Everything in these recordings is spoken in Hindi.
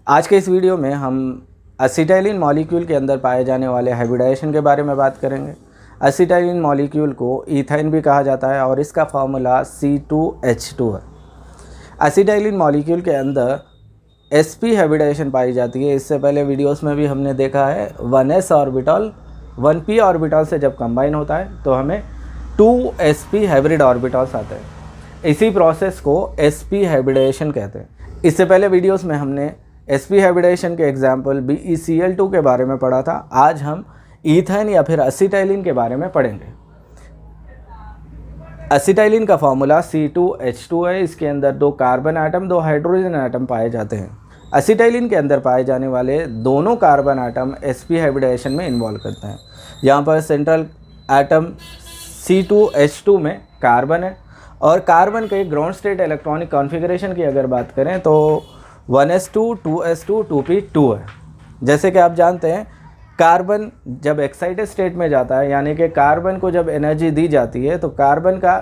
आज के इस वीडियो में हम एसिटाइलिन मॉलिक्यूल के अंदर पाए जाने वाले हाइब्रिडाइजेशन के बारे में बात करेंगे। एसिटाइलिन मॉलिक्यूल को ईथाइन भी कहा जाता है और इसका फार्मूला C2H2 है। एसिटाइलिन मॉलिक्यूल के अंदर sp हाइब्रिडाइजेशन पाई जाती है। इससे पहले वीडियोस में भी हमने देखा है 1s ऑर्बिटल 1p ऑर्बिटल से जब कंबाइन होता है तो हमें 2sp हाइब्रिड ऑर्बिटल्स आते हैं। इसी प्रोसेस को sp हाइब्रिडाइजेशन कहते हैं। इससे पहले वीडियोस में हमने sp हाइब्रिडाइजेशन के एग्जाम्पल BeCl2 के बारे में पढ़ा था। आज हम ईथाइन या फिर एसिटाइलिन के बारे में पढ़ेंगे। एसिटाइलिन का फार्मूला C2H2 है। इसके अंदर 2 कार्बन आटम 2 हाइड्रोजन आटम पाए जाते हैं। एसिटाइलिन के अंदर पाए जाने वाले दोनों कार्बन आटम sp हाइब्रिडाइजेशन में इन्वॉल्व करते हैं। यहाँ पर सेंट्रल आटम C2H2 में कार्बन है और कार्बन के ग्राउंड स्टेट इलेक्ट्रॉनिक कॉन्फ़िगरेशन की अगर बात करें तो 1s2 2s2 2p2 है। जैसे कि आप जानते हैं कार्बन जब एक्साइटेड स्टेट में जाता है यानी कि कार्बन को जब एनर्जी दी जाती है तो कार्बन का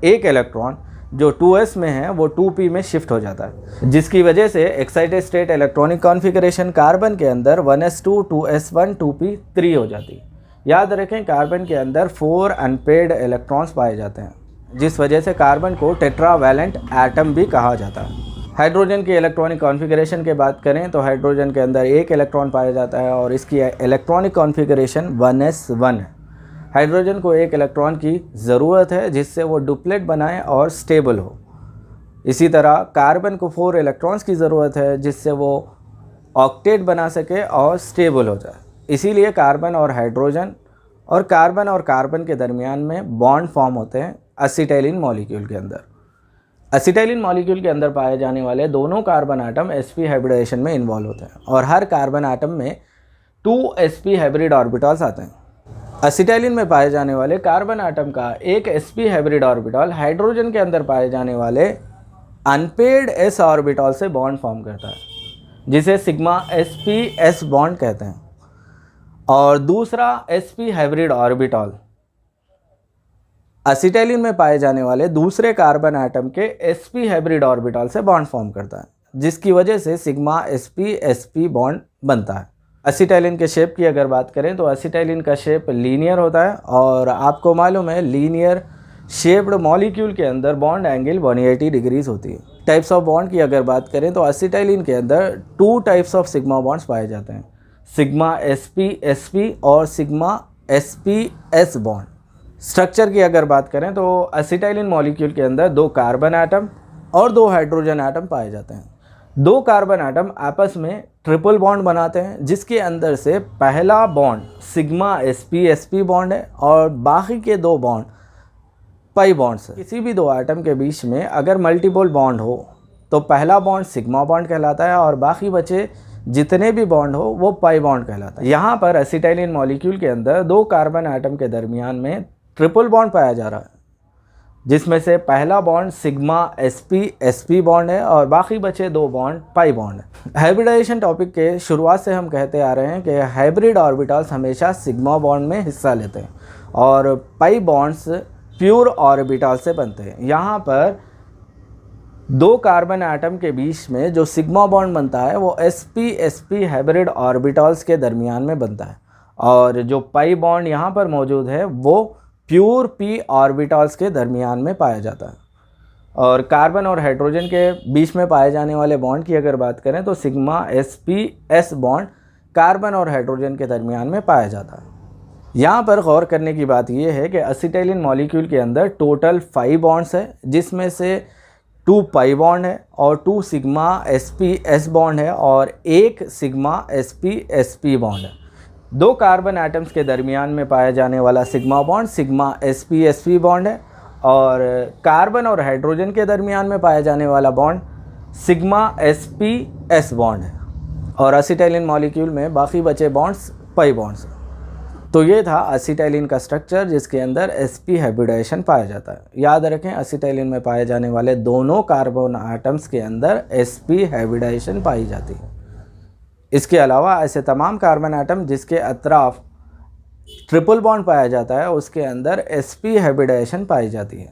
एक इलेक्ट्रॉन जो 2s में है वो 2p में शिफ्ट हो जाता है, जिसकी वजह से excited state electronic configuration carbon के अंदर 1s2 2s1 2p3 हो जाती है। याद रखें कार्बन के अंदर 4 अनपेयर्ड इलेक्ट्रॉन्स पाए जाते हैं, जिस वजह से कार्बन को टेट्रावैलेंट एटम भी कहा जाता है। हाइड्रोजन की इलेक्ट्रॉनिक कॉन्फ़िगरेशन की बात करें तो हाइड्रोजन के अंदर एक इलेक्ट्रॉन पाया जाता है और इसकी इलेक्ट्रॉनिक कॉन्फ़िगरेशन 1s1 है। हाइड्रोजन को एक इलेक्ट्रॉन की ज़रूरत है जिससे वो डुप्लेट बनाए और स्टेबल हो। इसी तरह कार्बन को 4 इलेक्ट्रॉन्स की ज़रूरत है जिससे वो ऑक्टेट बना सके और स्टेबल हो जाए। इसीलिए कार्बन और हाइड्रोजन और कार्बन के दरमियान में बॉन्ड फॉर्म होते हैं एसिटाइलिन मॉलिक्यूल के अंदर। एसिटाइलिन मॉलिक्यूल के अंदर पाए जाने वाले दोनों कार्बन आटम sp हाइब्रिडाइजेशन में इन्वॉल्व होते हैं और हर कार्बन आटम में 2sp हाइब्रिड ऑर्बिटल्स आते हैं। एसिटाइलिन में पाए जाने वाले कार्बन आटम का एक sp हाइब्रिड ऑर्बिटल हाइड्रोजन के अंदर पाए जाने वाले अनपेयर्ड s ऑर्बिटल से बॉन्ड फॉर्म करता है, जिसे सिग्मा sp/s बॉन्ड कहते हैं। और दूसरा sp हाइब्रिड ऑर्बिटल एसिटाइलिन में पाए जाने वाले दूसरे कार्बन आटम के sp हाइब्रिड ऑर्बिटल से बॉन्ड फॉर्म करता है, जिसकी वजह से सिग्मा sp/sp बॉन्ड बनता है। एसिटाइलिन के शेप की अगर बात करें तो एसिटाइलिन का शेप लीनियर होता है और आपको मालूम है लीनियर शेप्ड मॉलिक्यूल के अंदर बॉन्ड एंगल 180 डिग्रीज होती है। टाइप्स ऑफ बॉन्ड की अगर बात करें तो एसिटाइलिन के अंदर 2 टाइप्स ऑफ सिग्मा बॉन्ड्स पाए जाते हैं, सिग्मा sp/sp और सिग्मा sp/s बॉन्ड। स्ट्रक्चर की अगर बात करें तो एसिटाइलिन मॉलिक्यूल के अंदर 2 कार्बन आटम और 2 हाइड्रोजन आटम पाए जाते हैं। 2 कार्बन आटम आपस में ट्रिपल बॉन्ड बनाते हैं, जिसके अंदर से पहला बॉन्ड सिग्मा sp/sp बॉन्ड है और बाकी के 2 बॉन्ड पाई बॉन्ड्स है। किसी भी 2 आटम के बीच में अगर मल्टीपल बॉन्ड हो तो पहला बॉन्ड सिग्मा बॉन्ड कहलाता है और बाकी बचे जितने भी बॉन्ड हो वो पाई बॉन्ड कहलाता है। यहाँ पर एसिटाइलिन मॉलिक्यूल के अंदर 2 कार्बन आटम के दरमियान में ट्रिपल बॉन्ड पाया जा रहा है, जिसमें से पहला बॉन्ड सिग्मा sp/sp बॉन्ड है और बाकी बचे 2 बॉन्ड पाई बॉन्ड है। हाइब्रिडाइजेशन टॉपिक के शुरुआत से हम कहते आ रहे हैं कि हाइब्रिड ऑर्बिटल्स हमेशा सिग्मा बॉन्ड में हिस्सा लेते हैं और पाई बॉन्ड्स प्योर ऑर्बिटल से बनते हैं। यहाँ पर 2 कार्बन आटम के बीच में जो सिग्मा बॉन्ड बनता है वो sp/sp हाइब्रिड ऑर्बिटल्स के दरमियान में बनता है और जो पाई बॉन्ड यहाँ पर मौजूद है वो प्योर p ऑर्बिटल्स के दरमियान में पाया जाता है। और कार्बन और हाइड्रोजन के बीच में पाए जाने वाले बॉन्ड की अगर बात करें तो सिग्मा sp/s बॉन्ड कार्बन और हाइड्रोजन के दरमियान में पाया जाता है। यहाँ पर गौर करने की बात यह है कि एसिटाइलिन मॉलिक्यूल के अंदर टोटल 5 बॉन्ड्स है, जिसमें से 2 पाई बॉन्ड है और 2 सिग्मा sp/s बॉन्ड है और 1 सिग्मा sp/sp बॉन्ड है। 2 कार्बन एटम्स के दरमियान में पाया जाने वाला sigma bond sigma sp/sp bond है और कार्बन और हाइड्रोजन के दरमियान में पाया जाने वाला बॉन्ड सिग्मा sp/s बॉन्ड है और एसिटाइलिन मॉलिक्यूल में बाकी बचे बॉन्ड्स पाई बॉन्ड्स। तो ये था एसिटाइलिन का स्ट्रक्चर जिसके अंदर sp हाइब्रिडाइजेशन पाया जाता है। याद रखें एसिटाइलिन में पाए जाने वाले दोनों कार्बन आटम्स के अंदर sp हाइब्रिडाइजेशन पाई जाती है। इसके अलावा ऐसे तमाम कार्बन आटम जिसके अतराफ ट्रिपल बॉन्ड पाया जाता है उसके अंदर sp हाइब्रिडाइजेशन पाई जाती है।